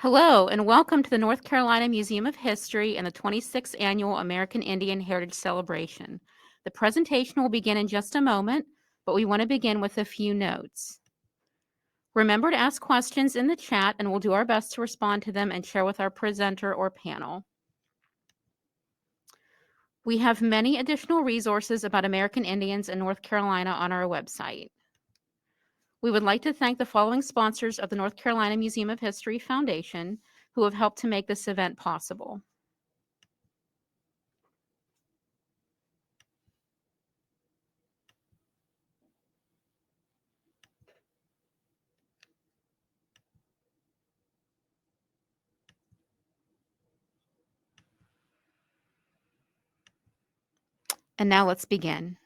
Hello, and welcome to the North Carolina Museum of History and the 26th Annual American Indian Heritage Celebration. The presentation will begin in just a moment, but we want to begin with a few notes. Remember to ask questions in the chat, and we'll do our best to respond to them and share with our presenter or panel. We have many additional resources about American Indians in North Carolina on our website. We would like to thank the following sponsors of the North Carolina Museum of History Foundation who have helped to make this event possible. And now let's begin.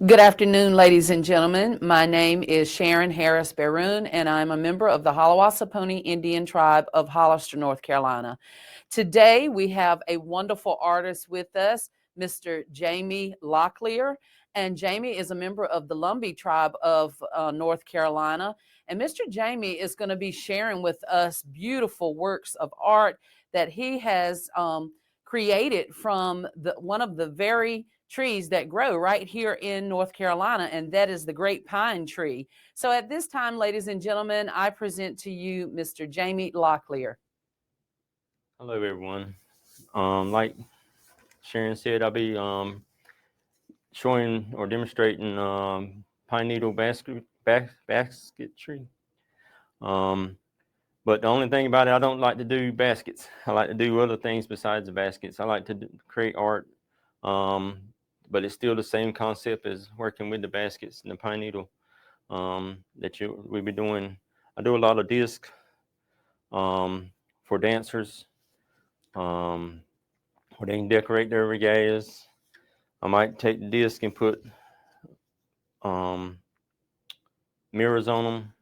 Good afternoon, ladies and gentlemen. My name is Sharon Harris Barroon, and I'm a member of the Hallawasaponi Indian Tribe of Hollister, North Carolina. Today, we have a wonderful artist with us, Mr. Jamie Locklear. And Jamie is a member of the Lumbee Tribe of North Carolina. And Mr. Jamie is going to be sharing with us beautiful works of art that he has created from one of the very trees that grow right here in North Carolina, and that is the great pine tree. So at this time, ladies and gentlemen, I present to you Mr. Jamie Locklear. Hello, everyone. Like Sharon said, I'll be showing or demonstrating pine needle basketry. But the only thing about it, I don't like to do baskets. I like to do other things besides the baskets. I like to create art, but it's still the same concept as working with the baskets and the pine needle that we'll be doing. I do a lot of disc for dancers, where they can decorate their regalias. I might take the disc and put mirrors on them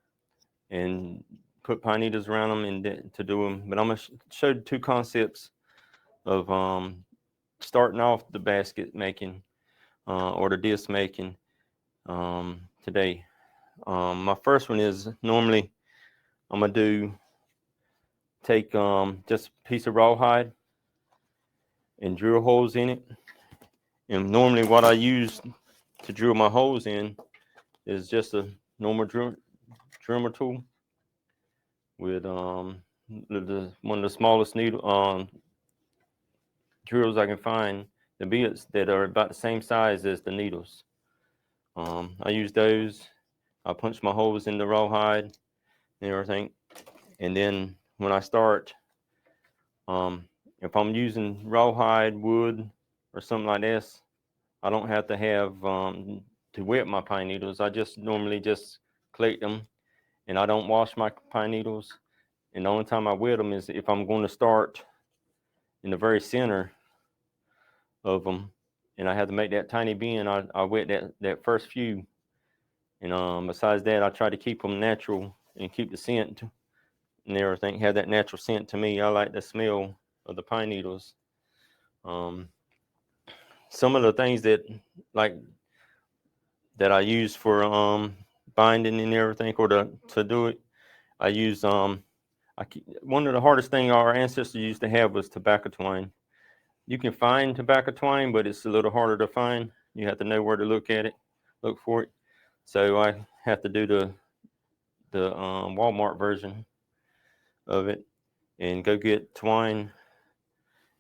and put pine needles around them and to do them. But I'm going to show two concepts of starting off the basket making or the disc making today. My first one is normally I'm going to take just a piece of rawhide and drill holes in it. And normally what I use to drill my holes in is just a normal drummer tool with one of the smallest needle drills I can find, the bits that are about the same size as the needles. I use those. I punch my holes in the rawhide and everything. And then when I start, if I'm using rawhide, wood, or something like this, I don't have to have to wet my pine needles. I just normally just collect them, and I don't wash my pine needles. And the only time I wet them is if I'm going to start in the very center of them, and I have to make that tiny bend. I wet that first few, and besides that, I try to keep them natural and keep the scent and everything. Have that natural scent to me. I like the smell of the pine needles. Some of the things that I use for binding and everything, or to do it, I use one of the hardest things our ancestors used to have was tobacco twine. You can find tobacco twine, but it's a little harder to find. You have to know where to look for it. So I have to do the Walmart version of it and go get twine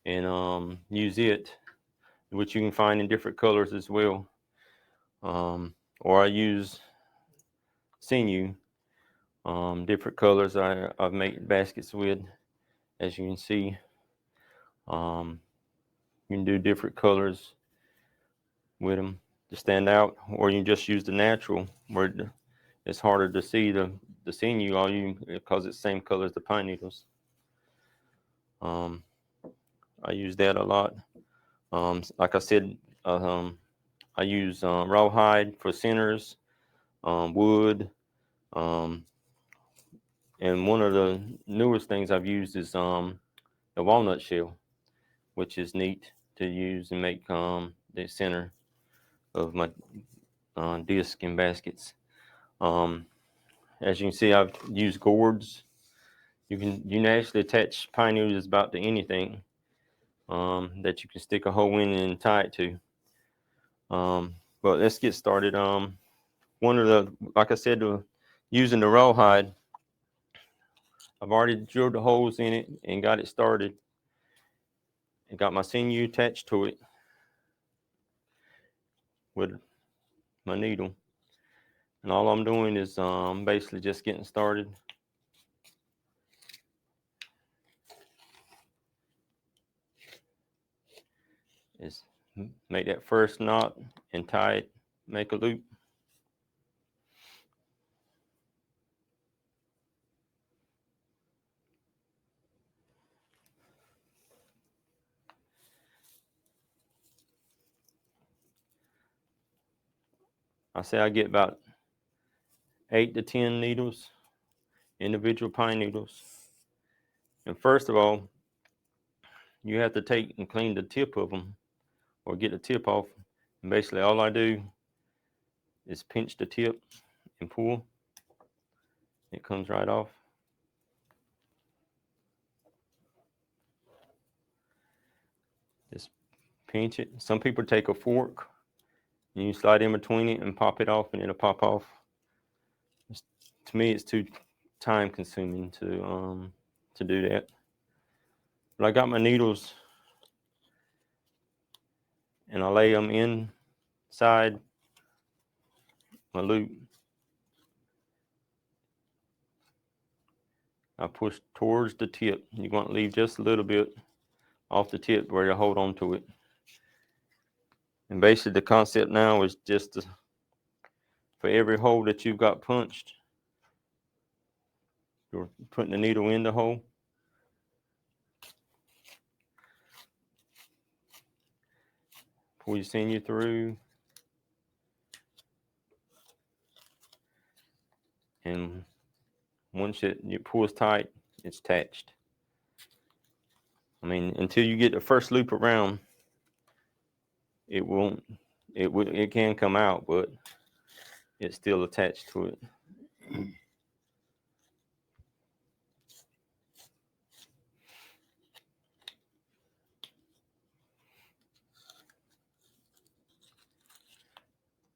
and use it, which you can find in different colors as well. Or I use sinew, different colors I've made baskets with, as you can see. You can do different colors with them to stand out, or you can just use the natural where it's harder to see the sinew because it's the same color as the pine needles. I use that a lot. Like I said, I use rawhide for centers, wood, and one of the newest things I've used is the walnut shell, which is neat to use and make the center of my disc and baskets. as you can see, I've used gourds. You can actually attach pine needles about to anything that you can stick a hole in and tie it to. But let's get started. One of the, like I said, using the rawhide, I've already drilled the holes in it and got it started. And got my sinew attached to it with my needle. And all I'm doing is basically just getting started. Is make that first knot and tie it, make a loop. I say I get about 8 to 10 needles, individual pine needles. And first of all, you have to take and clean the tip of them or get the tip off. And basically all I do is pinch the tip and pull. It comes right off. Just pinch it. Some people take a fork and you slide in between it and pop it off, and it'll pop off. To me, it's too time consuming to do that. But I got my needles and I lay them inside my loop. I push towards the tip. You want to leave just a little bit off the tip where you hold on to it. And basically the concept now is just for every hole that you've got punched, you're putting the needle in the hole. Pull your sinew through. And once it pulls tight, it's attached. I mean, until you get the first loop around, it can come out, but it's still attached to it.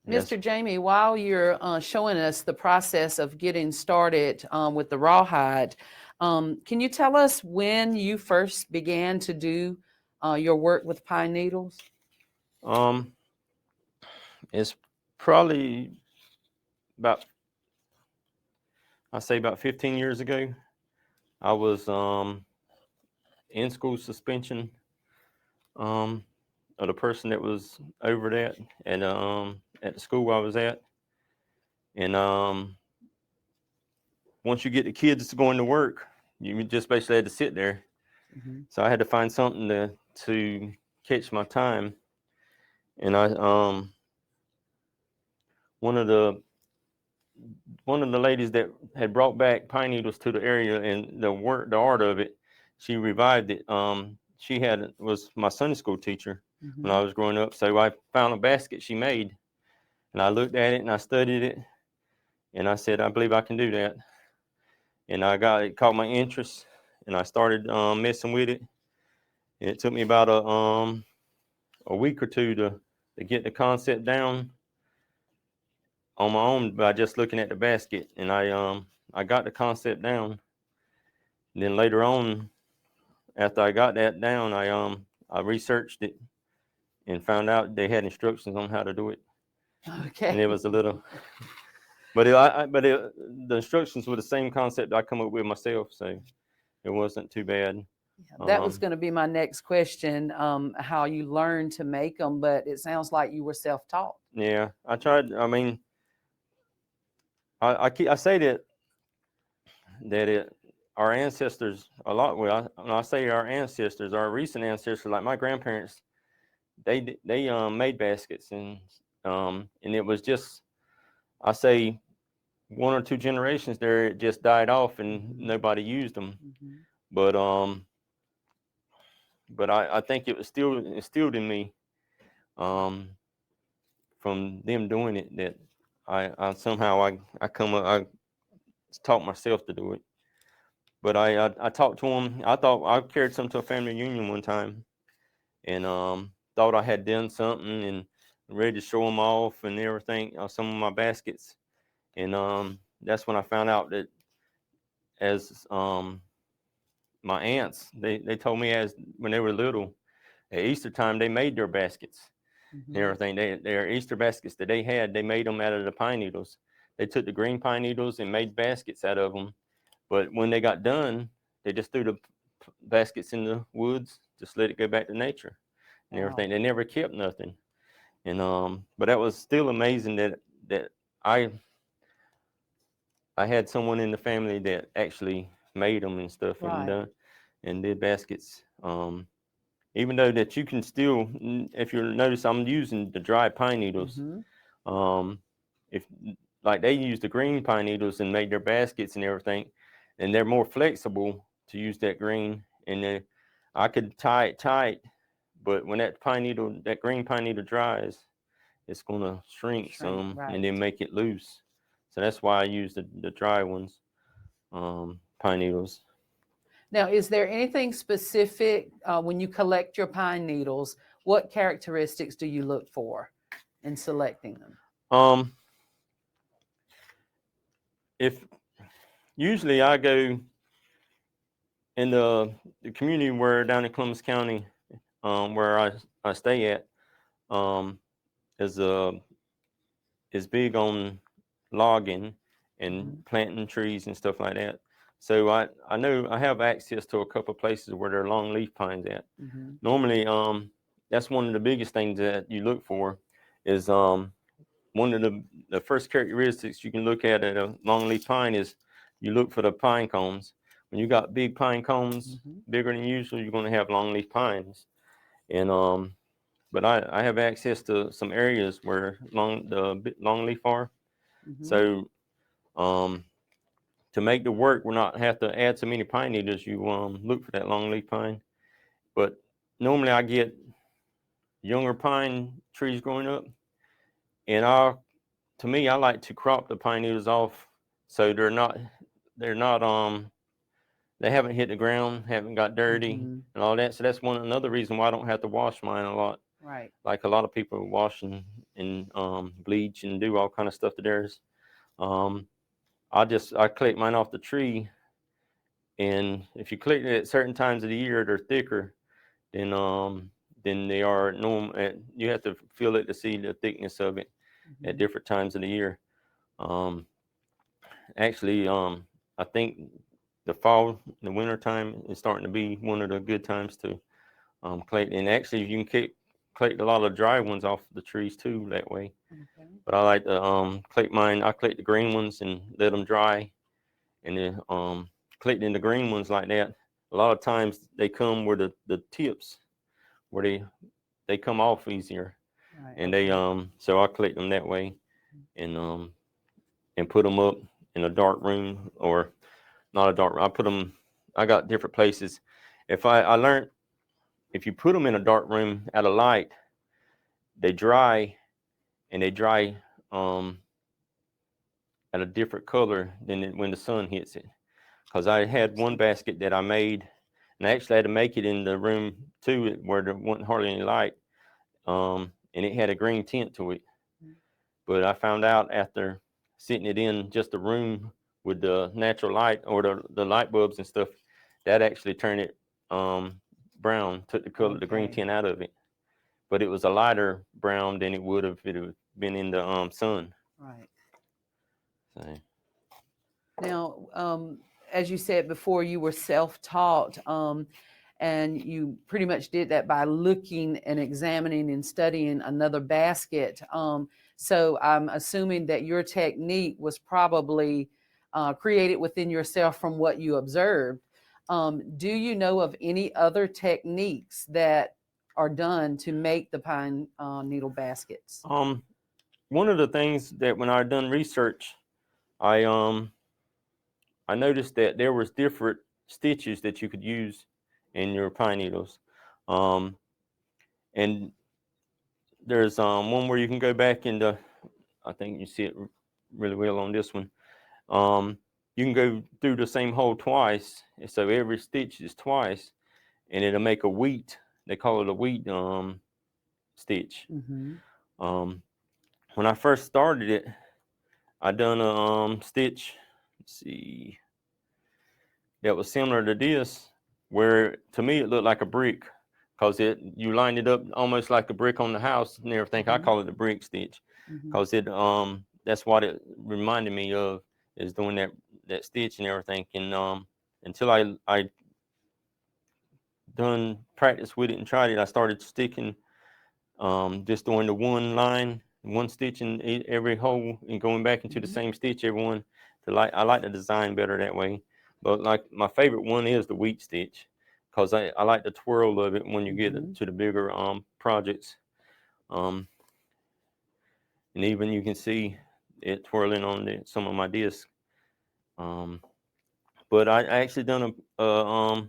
Mr. Jamie, while you're showing us the process of getting started with the rawhide, can you tell us when you first began to do your work with pine needles? It's probably about, I say about 15 years ago. I was in school suspension of the person that was over that at the school I was at. And once you get the kids going to work, you just basically had to sit there. Mm-hmm. So I had to find something to catch my time. And I one of the ladies that had brought back pine needles to the area and the art of it, she revived it. She was my Sunday school teacher mm-hmm. when I was growing up. So I found a basket she made, and I looked at it and I studied it, and I said, I believe I can do that. And it caught my interest, and I started messing with it. And it took me about a week or two to get the concept down on my own by just looking at the basket. And I got the concept down. And then later on, after I got that down, I researched it and found out they had instructions on how to do it. Okay. And it was a little, but the instructions were the same concept I come up with myself, so it wasn't too bad. That was going to be my next question, how you learned to make them, but it sounds like you were self-taught. Yeah, I tried. I mean, I say that our ancestors a lot. When I say our ancestors, our recent ancestors, like my grandparents, they made baskets, and it was just, I say, 1 or 2 generations there, it just died off and nobody used them. Mm-hmm. But I think it was still instilled in me from them doing it, that I somehow I come up, taught myself to do it. But I talked to them. I thought I carried some to a family reunion one time, and thought I had done something and ready to show them off and everything, some of my baskets. And that's when I found out that as my aunts, they told me as when they were little, at Easter time they made their baskets and everything. Their Easter baskets that they had, they made them out of the pine needles. They took the green pine needles and made baskets out of them. But when they got done, they just threw the baskets in the woods, just let it go back to nature and everything. They never kept nothing. And but that was still amazing that I had someone in the family that actually made them and stuff and done and did baskets. Even though that you can still, if you notice, I'm using the dry pine needles. If like they use the green pine needles and made their baskets and everything, and they're more flexible to use that green. And I could tie it tight, but when that green pine needle dries, it's gonna shrink some and then make it loose. So that's why I use the dry ones, pine needles. Now, is there anything specific when you collect your pine needles? What characteristics do you look for in selecting them? If usually I go in the community where down in Columbus County, where I stay at, is big on logging and planting trees and stuff like that. So I know I have access to a couple of places where there are longleaf pines at. Normally, that's one of the biggest things that you look for is one of the first characteristics you can look at a longleaf pine is you look for the pine cones. When you got big pine cones, bigger than usual, you're going to have longleaf pines. And but I have access to some areas where the longleaf are. So to make the work, we're not have to add so many pine needles. You look for that longleaf pine. But normally I get younger pine trees growing up, and to me I like to crop the pine needles off so they're not they haven't hit the ground, haven't got dirty and all that. So that's another reason why I don't have to wash mine a lot. Right. Like a lot of people wash and bleach and do all kind of stuff to theirs. I collect mine off the tree, and if you collect it at certain times of the year, they're thicker than they are normal. You have to feel it to see the thickness of it at different times of the year. Actually, I think the fall, the winter time is starting to be one of the good times to collect. And actually, you can collect a lot of dry ones off the trees too that way. But I like to collect mine. I collect the green ones and let them dry, and then collecting the green ones like that. A lot of times they come where the tips where they come off easier, and they so I collect them that way, and put them up in a dark room or not a dark room. I put them. I got different places. I learned if you put them in a dark room at a light, they dry, and they dry at a different color than when the sun hits it. Because I had one basket that I made, and I actually had to make it in the room too, where there wasn't hardly any light, and it had a green tint to it. But I found out after sitting it in just a room with the natural light or the light bulbs and stuff, that actually turned it brown, took the color, the green tint out of it. But it was a lighter brown than it would have if it had been in the sun. Right. So. Now, as you said before, you were self-taught, and you pretty much did that by looking and examining and studying another basket. So I'm assuming that your technique was probably created within yourself from what you observed. Do you know of any other techniques that are done to make the pine needle baskets? One of the things that when I done research, I noticed that there was different stitches that you could use in your pine needles, and there's one where you can go back into. I think you see it really well on this one. you can go through the same hole twice, and so every stitch is twice, and it'll make a wheat. They call it a wheat stitch. When I first started it, I done a stitch. Let's see, that was similar to this, where to me it looked like a brick, because you lined it up almost like a brick on the house and everything. I call it a brick stitch, because that's what it reminded me of, is doing that stitch and everything. And until I done practice with it and tried it, I started sticking, just doing the one line, one stitch in every hole, and going back into the same stitch every one. I like the design better that way. But like my favorite one is the wheat stitch, because I like the twirl of it when you get to the bigger projects. And even you can see it twirling on some of my discs. But I actually done a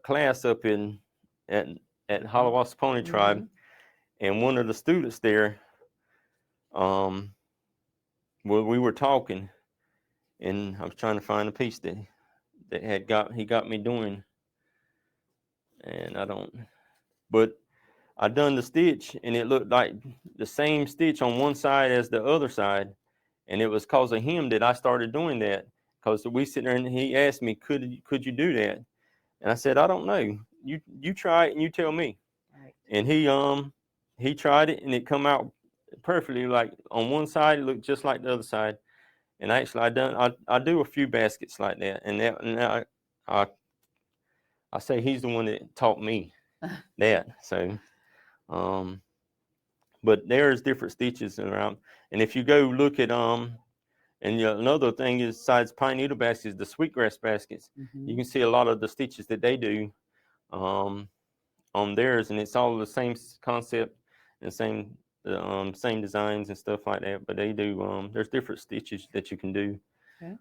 class up at Hiawassee Pony Tribe, and one of the students there, well, we were talking, and I was trying to find a piece that he got me doing, and but I done the stitch, and it looked like the same stitch on one side as the other side, and it was because of him that I started doing that. Because we sit there and he asked me, could you do that? And I said, I don't know. You try it and you tell me. Right. And he tried it, and it come out perfectly. Like on one side, it looked just like the other side. And actually, I do a few baskets like that. And I say he's the one that taught me that. So, but there's different stitches around. And if you go look at and another thing is, besides pine needle baskets, the sweetgrass baskets, you can see a lot of the stitches that they do on theirs, and it's all the same concept and same designs and stuff like that. But they do there's different stitches that you can do. Okay.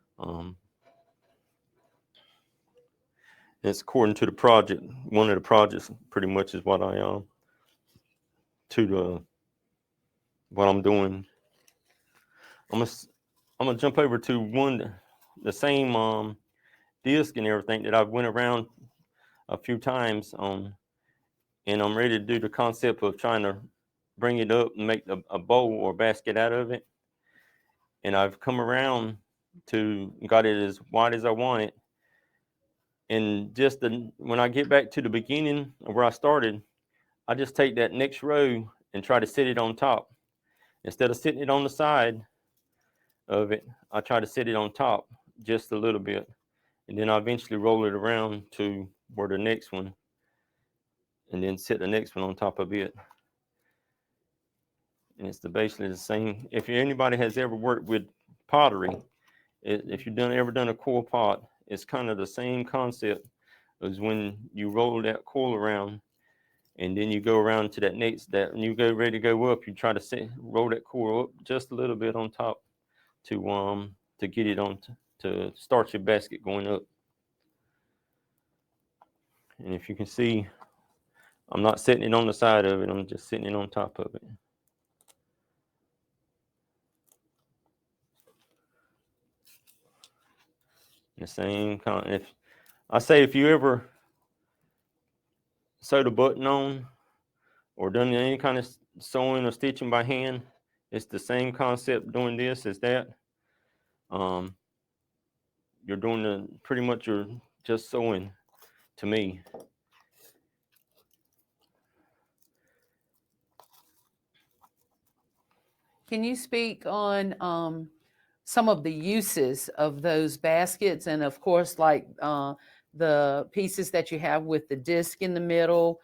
It's according to the project. One of the projects pretty much is what what I'm doing. I'm gonna jump over to the same disc and everything that I've went around a few times on, and I'm ready to do the concept of trying to bring it up and make a bowl or basket out of it. And I've come around to got it as wide as I want it. And just when I get back to the beginning of where I started, I just take that next row and try to sit it on top. Instead of sitting it on the side of it, I try to sit it on top just a little bit. And then I eventually roll it around to where the next one, and then sit the next one on top of it. And it's basically the same. If anybody has ever worked with pottery, if you've ever done a coil pot, it's kind of the same concept as when you roll that coil around, and then you go around to that next, when you go ready to go up, you try to roll that coil up just a little bit on top to get it on to start your basket going up. And if you can see, I'm not setting it on the side of it, I'm just sitting it on top of it. The same kind. If you ever sewed a button on or done any kind of sewing or stitching by hand, it's the same concept doing this as that. You're doing pretty much you're just sewing to me. Can you speak on some of the uses of those baskets, and of course, like the pieces that you have with the disc in the middle?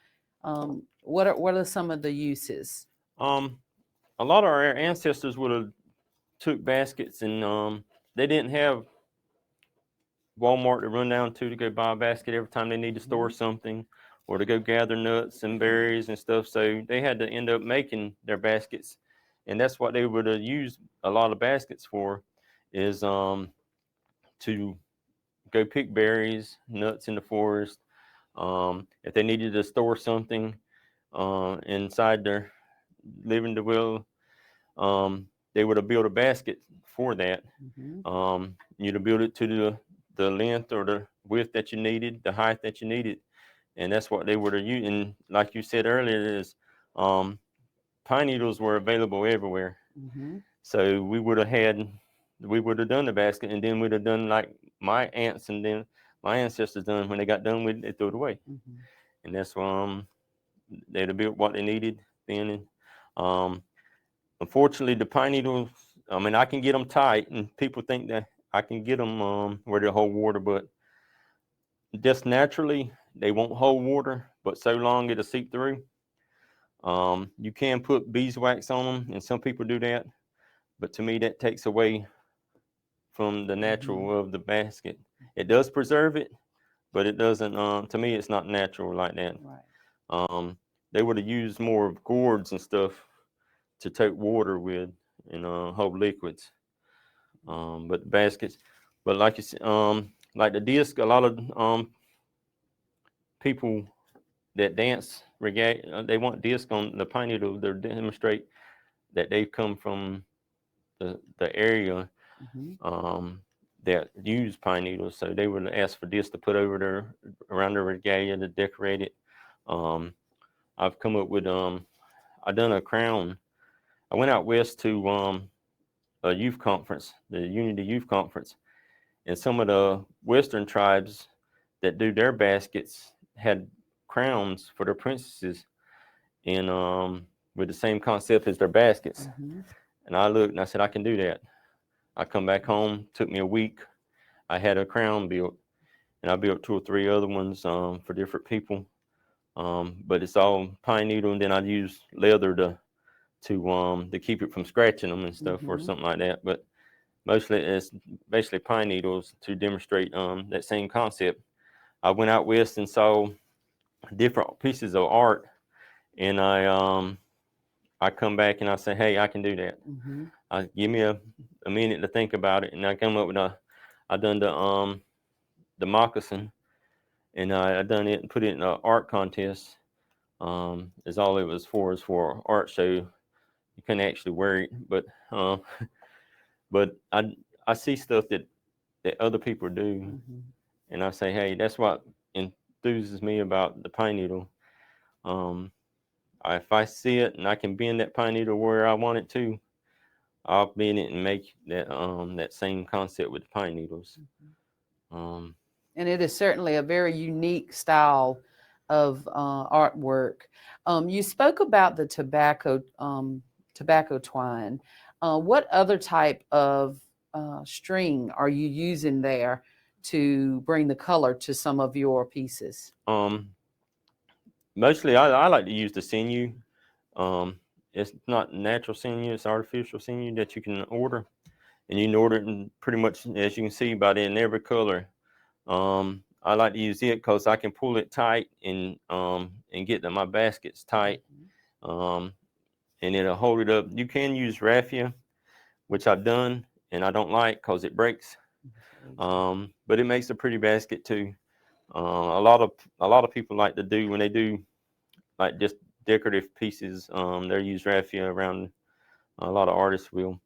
What are some of the uses? A lot of our ancestors would have took baskets, and they didn't have Walmart to run down to go buy a basket every time they need to store something, or to go gather nuts and berries and stuff. So they had to end up making their baskets, and that's what they would have used a lot of baskets for, is to go pick berries, nuts in the forest. If they needed to store something inside their living will, they would have built a basket for that. Mm-hmm. You'd have built it to the length or the width that you needed, the height that you needed, and that's what they would have used. And like you said earlier, is pine needles were available everywhere. Mm-hmm. So we would have done the basket, and then we'd have done like my aunts and then my ancestors done. When they got done with it, they threw it away. Mm-hmm. And that's they'd have built what they needed then. And unfortunately, the pine needles, I mean, I can get them tight, and people think that I can get them where they hold water, but just naturally they won't hold water, but so long it'll seep through. You can put beeswax on them, and some people do that, but to me that takes away from the natural of the basket. It does preserve it, but it doesn't. To me, it's not natural like that. Right. They would have used more of gourds and stuff to take water with and hold liquids. But the baskets, but like you said, like the disc, a lot of people that dance regatta, they want disc on the pine needle to demonstrate that they've come from the area Mm-hmm. that use pine needles. So they would ask for disc to put over their around their regalia to decorate it. I've come up with I done a crown. I went out west to a youth conference, the Unity Youth Conference, and some of the Western tribes that do their baskets had crowns for their princesses, and with the same concept as their baskets. Mm-hmm. And I looked and I said, I can do that. I come back home, took me a week. I had a crown built, and I built 2 or 3 other ones for different people. But it's all pine needle, and then I use leather to keep it from scratching them and stuff or Mm-hmm. something like that. But mostly it's basically pine needles to demonstrate that same concept. I went out west and saw different pieces of art, and I come back and I say, hey, I can do that. Mm-hmm. Give me a minute to think about it, and I come up with I done the moccasin, and I done it and put it in an art contest. Is all it was for, is for art show. You couldn't actually wear it, but but I see stuff that other people do, Mm-hmm. and I say, hey, that's what enthuses me about the pine needle. If I see it and I can bend that pine needle where I want it to, I'll bend it and make that same concept with the pine needles. Um, And it is certainly a very unique style of artwork. You spoke about the tobacco twine. What other type of string are you using there to bring the color to some of your pieces? Mostly, I like to use the sinew. It's not natural sinew; it's artificial sinew that you can order, and you can order it in pretty much, as you can see, about in every color. I like to use it because I can pull it tight and get my baskets tight, um, and it'll hold it up. You can use raffia, which I've done, and I don't like because it breaks. But it makes a pretty basket too. A lot of people like to do when they do like just decorative pieces. They use raffia around. A lot of artists will.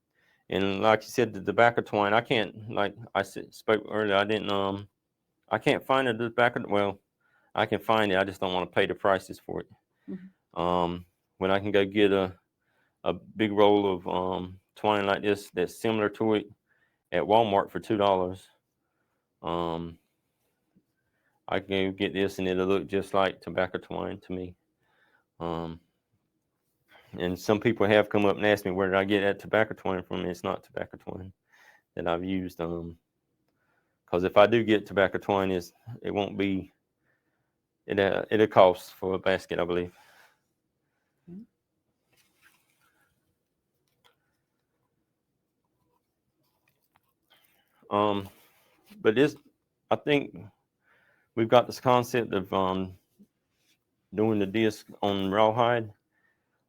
And like you said, the tobacco twine, I can't, like spoke earlier, I can't find the tobacco. Well, I can find it. I just don't want to pay the prices for it. Mm-hmm. When I can go get a big roll of twine like this that's similar to it at Walmart for $2. Um, I can go get this and it'll look just like tobacco twine to me. Um, and some people have come up and asked me where did I get that tobacco twine from. It's not tobacco twine that I've used. Because if I do get tobacco twine, it won't be it'll cost for a basket, I believe. But I think we've got this concept of doing the disc on rawhide.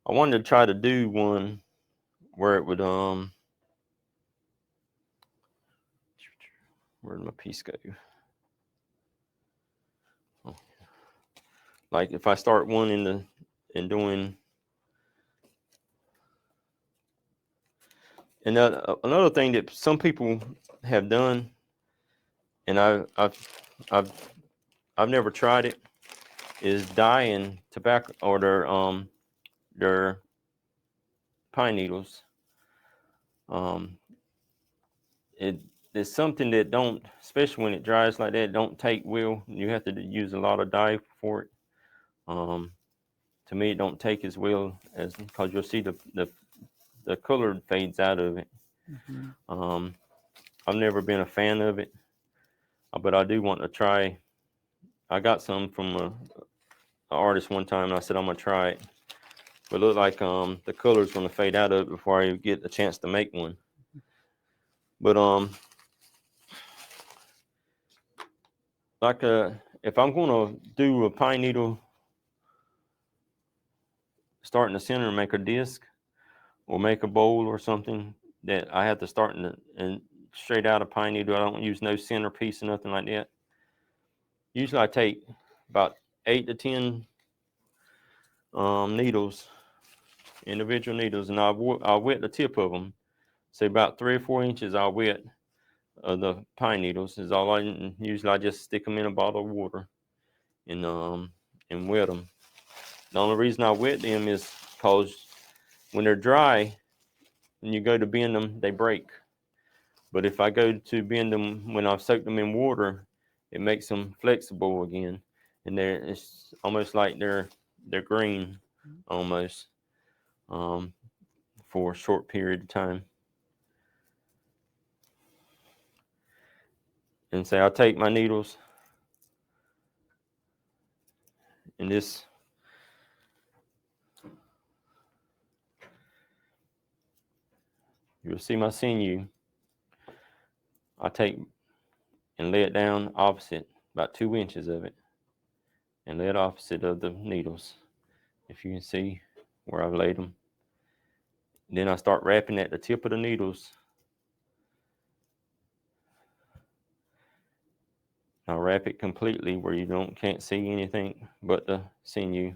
I wanted to try to do one where it would where did my piece go? Oh. Like if I start one in doing And another thing that some people have done, and I've never tried it, is dyeing tobacco or their pine needles. It's something that don't, especially when it dries like that, don't take well. You have to use a lot of dye for it. To me, it don't take as well as, because you'll see the color fades out of it. Mhm. I've never been a fan of it, but I do want to try. I got some from an artist one time, and I said I'm gonna try it. But it looked like the color's gonna fade out of it before I get a chance to make one. But like if I'm gonna do a pine needle, start in the center and make a disc, or make a bowl or something, that I have to start and straight out of pine needle. I don't use no centerpiece or nothing like that. Usually I take about 8 to 10 needles, individual needles, and I'll wet the tip of them. Say about 3 or 4 inches I'll wet of the pine needles. Is all I usually, I just stick them in a bottle of water and wet them. The only reason I wet them is because when they're dry, when you go to bend them, they break. But if I go to bend them when I've soaked them in water, it makes them flexible again, and it's almost like they're green, almost, for a short period of time. And say I'll take my needles, and this, you'll see my sinew. I take and lay it down opposite, about 2 inches of it, and lay it opposite of the needles, if you can see where I've laid them. Then I start wrapping at the tip of the needles. I'll wrap it completely where you can't see anything but the sinew.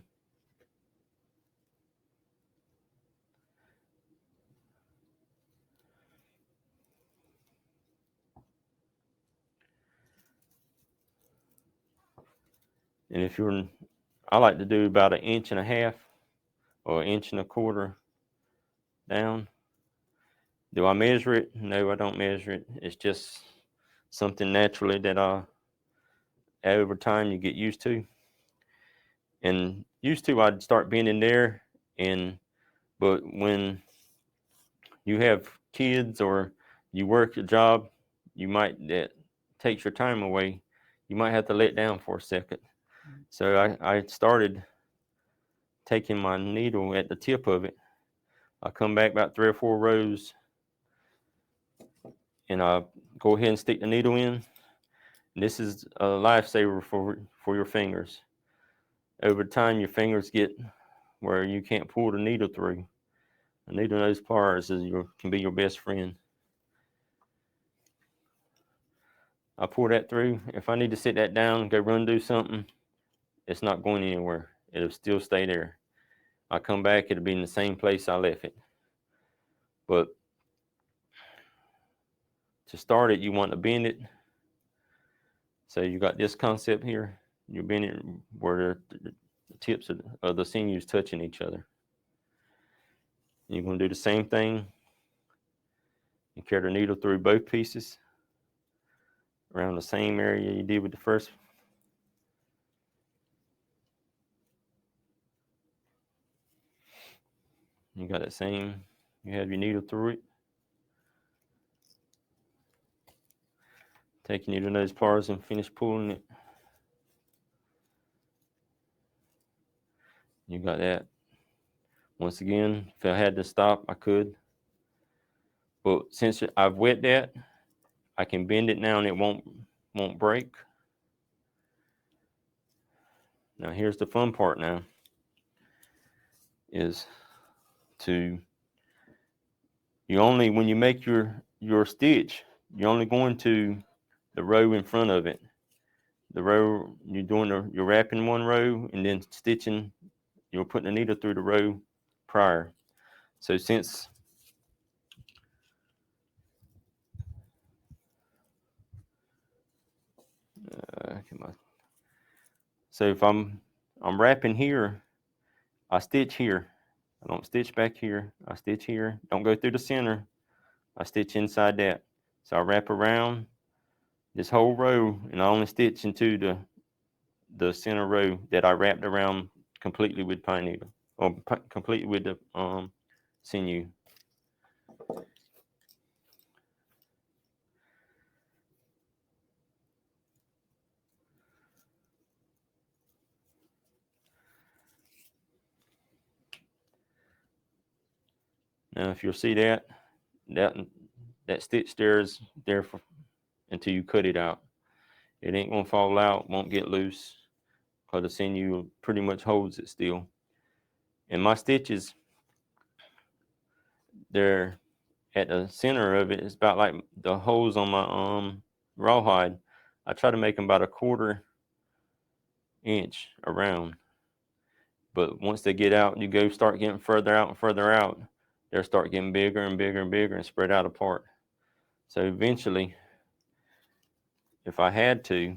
And if I like to do about 1.5 inches or 1.25 inches down. Do I measure it? No, I don't measure it. It's just something naturally that over time you get used to. And used to, I'd start bending there, but when you have kids or you work a job, that takes your time away. You might have to let down for a second. So I started taking my needle at the tip of it. I come back about 3 or 4 rows, and I go ahead and stick the needle in. And this is a lifesaver for your fingers. Over time, your fingers get where you can't pull the needle through. A needle nose pliers can be your best friend. I pull that through. If I need to sit that down and go run do something, it's not going anywhere. It'll still stay there. I come back, it'll be in the same place I left it. But to start it, you want to bend it. So you got this concept here. You bend it where the tips of the sinews touching each other. You're going to do the same thing and carry the needle through both pieces around the same area you did with the first. You got that same, you have your needle through it. Take your needle nose pliers and finish pulling it. You got that. Once again, if I had to stop, I could. But since I've wet that, I can bend it now and it won't break. Now here's the fun part now, is when you make your stitch, you're only going to the row in front of it. The row you're wrapping one row and then stitching, you're putting the needle through the row prior. So since So if I'm wrapping here, I stitch here. I don't stitch back here. I stitch here. Don't go through the center. I stitch inside that. So I wrap around this whole row, and I only stitch into the center row that I wrapped around completely with pine needle, or completely with the sinew. Now, if you'll see that stitch there is there until you cut it out. It ain't gonna fall out, won't get loose, because the sinew pretty much holds it still. And my stitches, they're at the center of it. It's about like the holes on my rawhide. I try to make them about 1/4 inch around. But once they get out, you start getting further out and further out, they'll start getting bigger and bigger and bigger and spread out apart. So eventually, if I had to,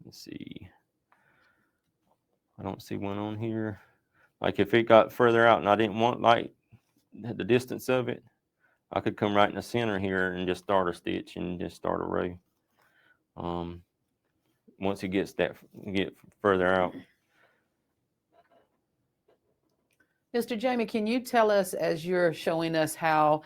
let's see, I don't see one on here. Like if it got further out and I didn't want like the distance of it, I could come right in the center here and just start a stitch and just start a row. Once it gets further out. Mr. Jamie, can you tell us, as you're showing us how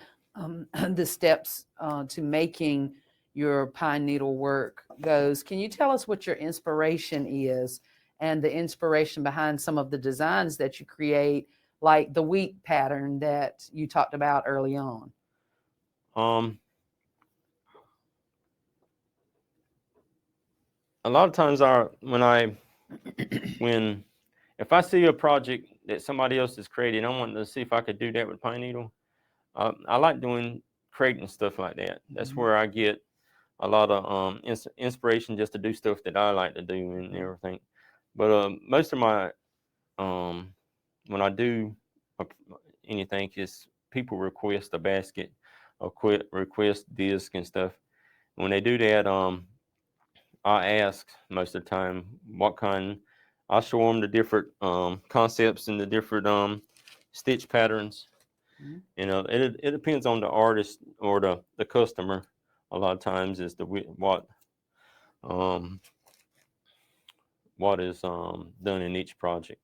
the steps to making your pine needle work goes, can you tell us what your inspiration is and the inspiration behind some of the designs that you create, like the wheat pattern that you talked about early on? A lot of times if I see a project that somebody else has created, I want to see if I could do that with pine needle. I like creating stuff like that. That's where I get a lot of inspiration just to do stuff that I like to do and everything. But most of my when I do anything, is people request a basket or request disc and stuff. When they do that, I ask most of the time what kind. I'll show them the different concepts and the different stitch patterns. You know, it depends on the artist or the customer. A lot of times is what is done in each project.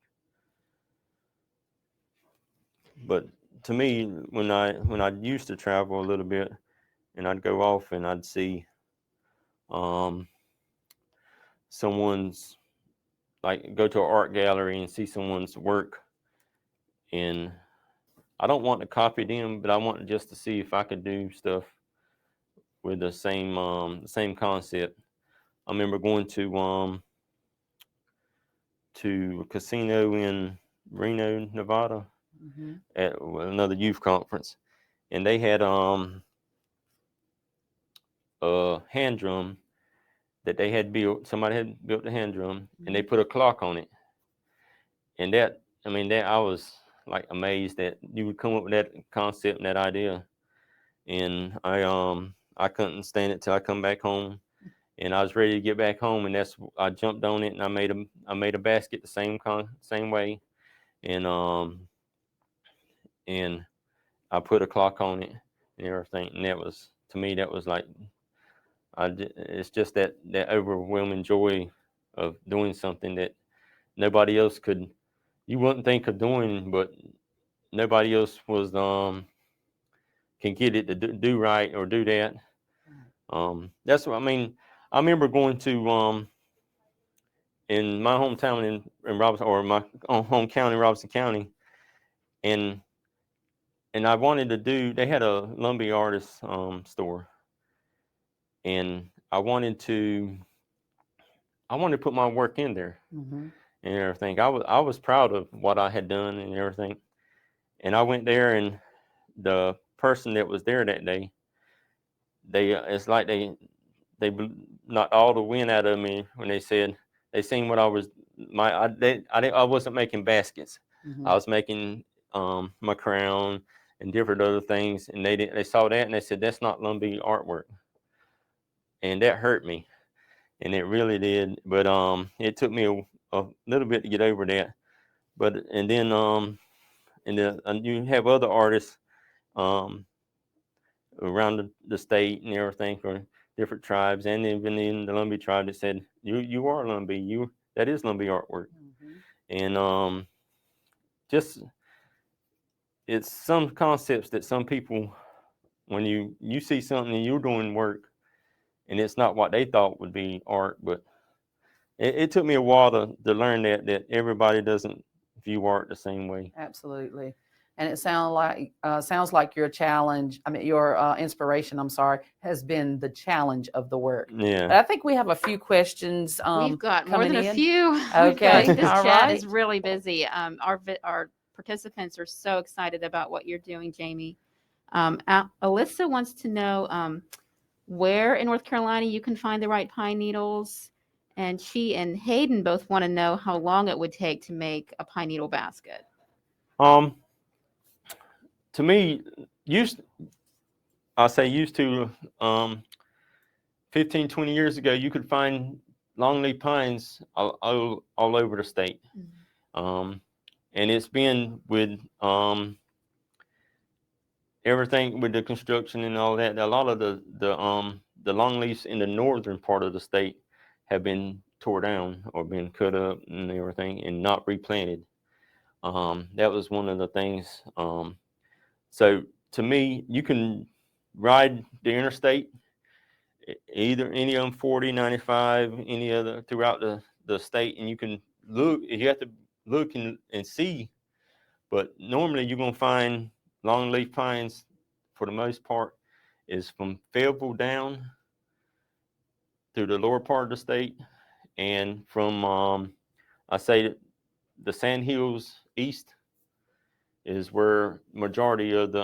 But to me, when I used to travel a little bit, and I'd go off and I'd see someone's, like, go to an art gallery and see someone's work, and I don't want to copy them, but I want just to see if I could do stuff with the same concept. I remember going to a casino in Reno, Nevada, at another youth conference, and they had a hand drum that they had built. Somebody had built a hand drum, and they put a clock on it. And that I was like amazed that you would come up with that concept and that idea. And I couldn't stand it till I come back home, and I was ready to get back home, and I jumped on it, and I made a basket the same way, and I put a clock on it and everything, and that was, to me, that was like, it's just that overwhelming joy of doing something that nobody else you wouldn't think of doing, but nobody else can get it to do right or do that. That's what I mean. I remember going to in my hometown in Robinson, or my home county, Robinson County, and I wanted to do. They had a Lumbee artist store, and I wanted to put my work in there and everything. I was proud of what I had done and everything, and I went there, and the person that was there that day, it's like they knocked all the wind out of me when they said they seen what I was I wasn't making baskets. I was making my crown and different other things, and they saw that and they said, that's not Lumbee artwork. and that hurt me, and it really did. But it took me a little bit to get over that. But and then and you have other artists around the state and everything for different tribes, and even in the Lumbee tribe that said, you are Lumbee, that is Lumbee artwork. And just it's some concepts that some people, when you see something and you're doing work and it's not what they thought would be art, but it took me a while to learn that everybody doesn't view art the same way. Absolutely. And it sounds like your challenge, your inspiration, I'm sorry, has been the challenge of the work. Yeah. But I think we have a few questions. We've got more coming than a in. few. Okay, This all chat right. is really busy. Our participants are so excited about what you're doing, Jamie. Alyssa wants to know where in North Carolina you can find the right pine needles. And she and Hayden both want to know how long it would take to make a pine needle basket. To me, used to 15, 20 years ago, you could find longleaf pines all over the state. And it's been with everything with the construction and all that. A lot of the longleafs in the northern part of the state have been tore down or been cut up and everything and not replanted. That was one of the things. So to me, you can ride the interstate, either any of them 40, 95, any other throughout the state, and you can look. You have to look and see, but normally you're gonna find longleaf pines for the most part is from Fayetteville down through the lower part of the state, and from I say the Sand Hills east is where majority of the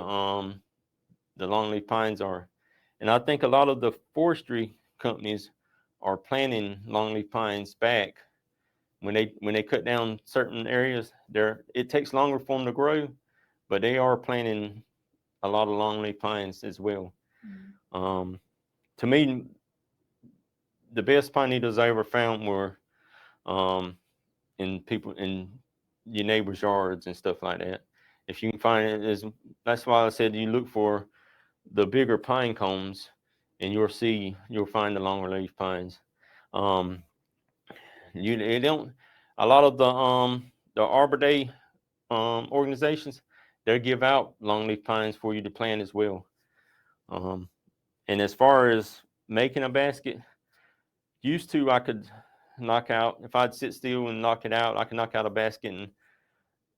longleaf pines are. And I think a lot of the forestry companies are planting longleaf pines back when they cut down certain areas. It takes longer for them to grow, but they are planting a lot of longleaf pines as well. To me, the best pine needles I ever found were in your neighbors' yards and stuff like that. If you can find it, that's why I said you look for the bigger pine cones, and you'll find the longer leaf pines. You don't. A lot of the Arbor Day organizations, they give out longleaf pines for you to plant as well. And as far as making a basket, used to I could knock out, if I'd sit still and knock it out, I could knock out a basket in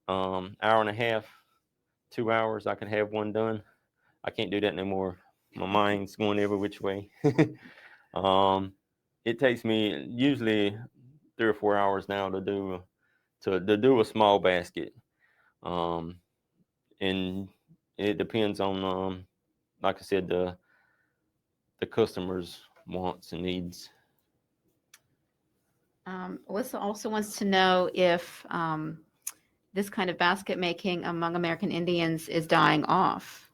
hour and a half, 2 hours. I could have one done. I can't do that no more. My mind's going every which way. It takes me usually 3 or 4 hours now to do a small basket, and it depends on, like I said, the customer's wants and needs. Alyssa also wants to know if this kind of basket making among American Indians is dying off.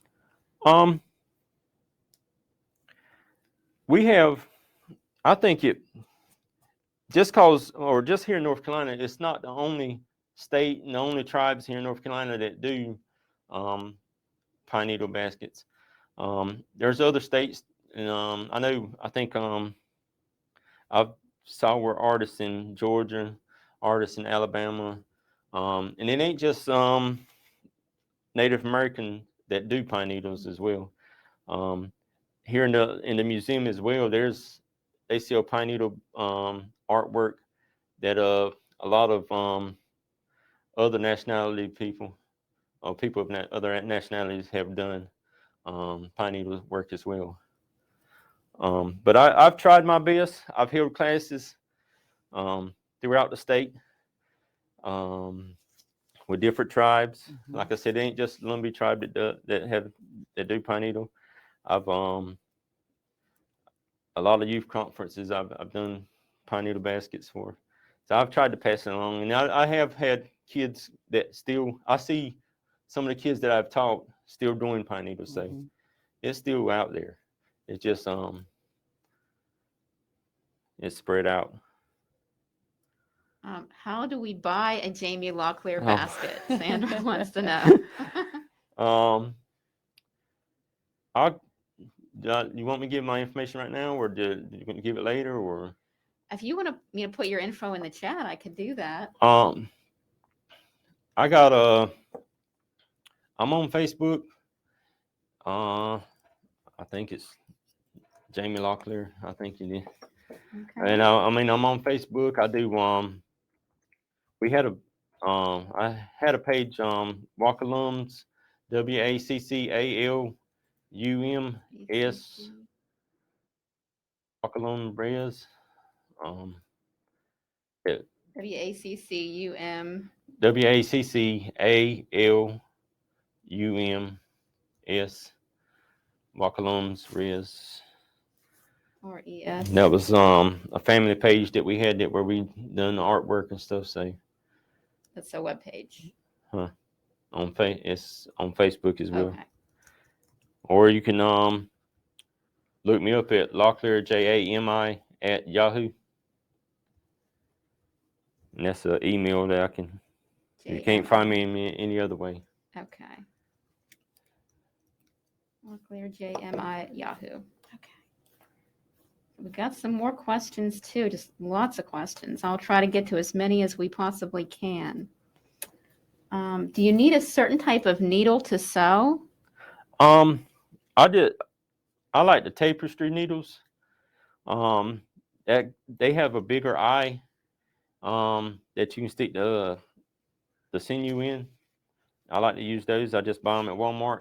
We have, I think just here in North Carolina, it's not the only state and the only tribes here in North Carolina that do pine needle baskets. There's other states, and I think I saw where artists in Georgia, artists in Alabama, and it ain't just Native American that do pine needles as well. Here in the museum as well, they sell pine needle artwork that a lot of other nationality people or people of other nationalities have done pine needle work as well. But I've tried my best. I've held classes throughout the state with different tribes. Like I said, it ain't just Lumbee Tribe that do pine needle. I've a lot of youth conferences I've done pine needle baskets for. So I've tried to pass it along, and I have had kids that I see some of the kids that I've taught still doing pine needles. So it's still out there. It's just it's spread out. How do we buy a Jamie Locklear Oh. basket? Sandra wants to know. You want me to give my information right now, or do you want to give it later, or? If you want to, put your info in the chat, I could do that. I got I'm on Facebook. I think it's Jamie Locklear. I think it is. Okay. And I'm on Facebook. I do. We had I had a page. Walk alums, WACCALUMS. Walk alum Reyes. WACCUM. WACCALUMS. Walk alums Reyes. Or ES. That was a family page that we had where we done the artwork and stuff. So That's a web page. it's on Facebook as well. Okay. Or you can look me up at Locklear JAMI at Yahoo. And that's an email that I can. You can't find me in any other way. Okay. Locklear JMI at Yahoo. Okay. We got some more questions too, just lots of questions. I'll try to get to as many as we possibly can. Do you need a certain type of needle to sew? I like the tapestry needles. That they have a bigger eye that you can stick the sinew in. I like to use those. I just buy them at Walmart.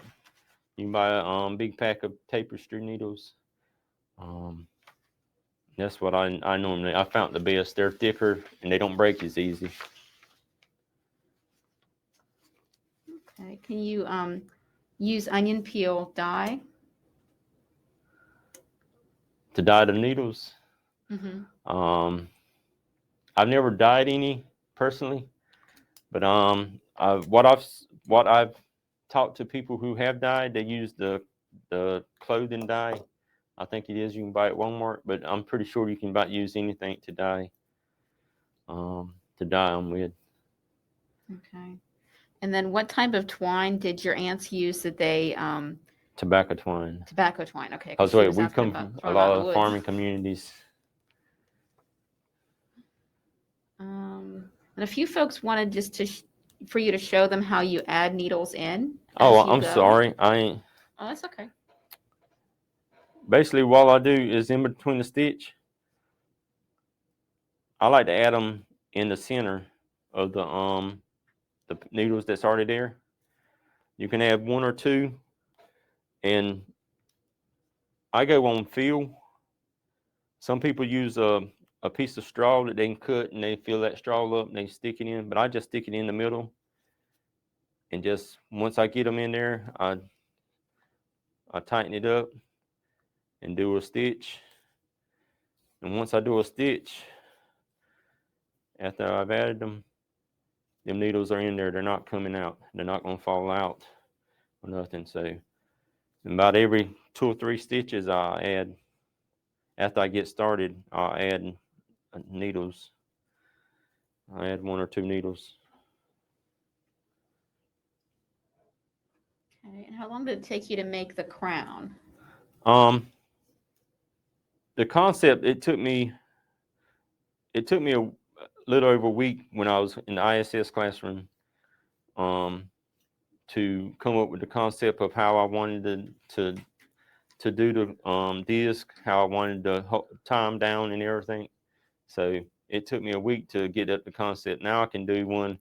You can buy a big pack of tapestry needles. That's what I found the best. They're thicker and they don't break as easy. Okay. Can you use onion peel dye? To dye the needles? Mm-hmm. I've never dyed any personally, but what I've talked to people who have dyed, they use the clothing dye. I think it is. You can buy it at Walmart, but I'm pretty sure you can use anything to dye them with. Okay. And then what type of twine did your aunts use? Did they Tobacco twine. Tobacco twine. Okay. Because we come from a lot of farming communities. And a few folks wanted just for you to show them how you add needles in. Oh, I'm sorry. I ain't. Oh, that's okay. Basically, what I do is in between the stitch, I like to add them in the center of the needles that's already there. You can add one or two, and I go on feel. Some people use a piece of straw that they can cut, and they fill that straw up and they stick it in. But I just stick it in the middle, and just once I get them in there, I tighten it up and do a stitch. And once I do a stitch, after I've added them needles are in there. They're not coming out. They're not going to fall out or nothing. So about every 2 or 3 stitches I add, after I get started, I'll add needles. I add 1 or 2 needles. Okay. And how long did it take you to make the crown? The concept, it took me a little over a week when I was in the ISS classroom to come up with the concept of how I wanted to do the disc, how I wanted to tie them down and everything. So it took me a week to get up the concept. Now I can do one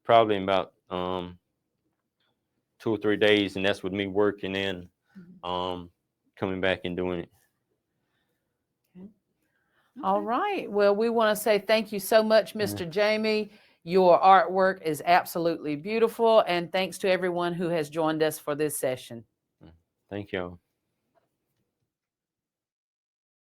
probably in about 2 or 3 days, and that's with me working and coming back and doing it. All right. Well, we want to say thank you so much, Mr. Jamie. Your artwork is absolutely beautiful, and thanks to everyone who has joined us for this session. Thank y'all.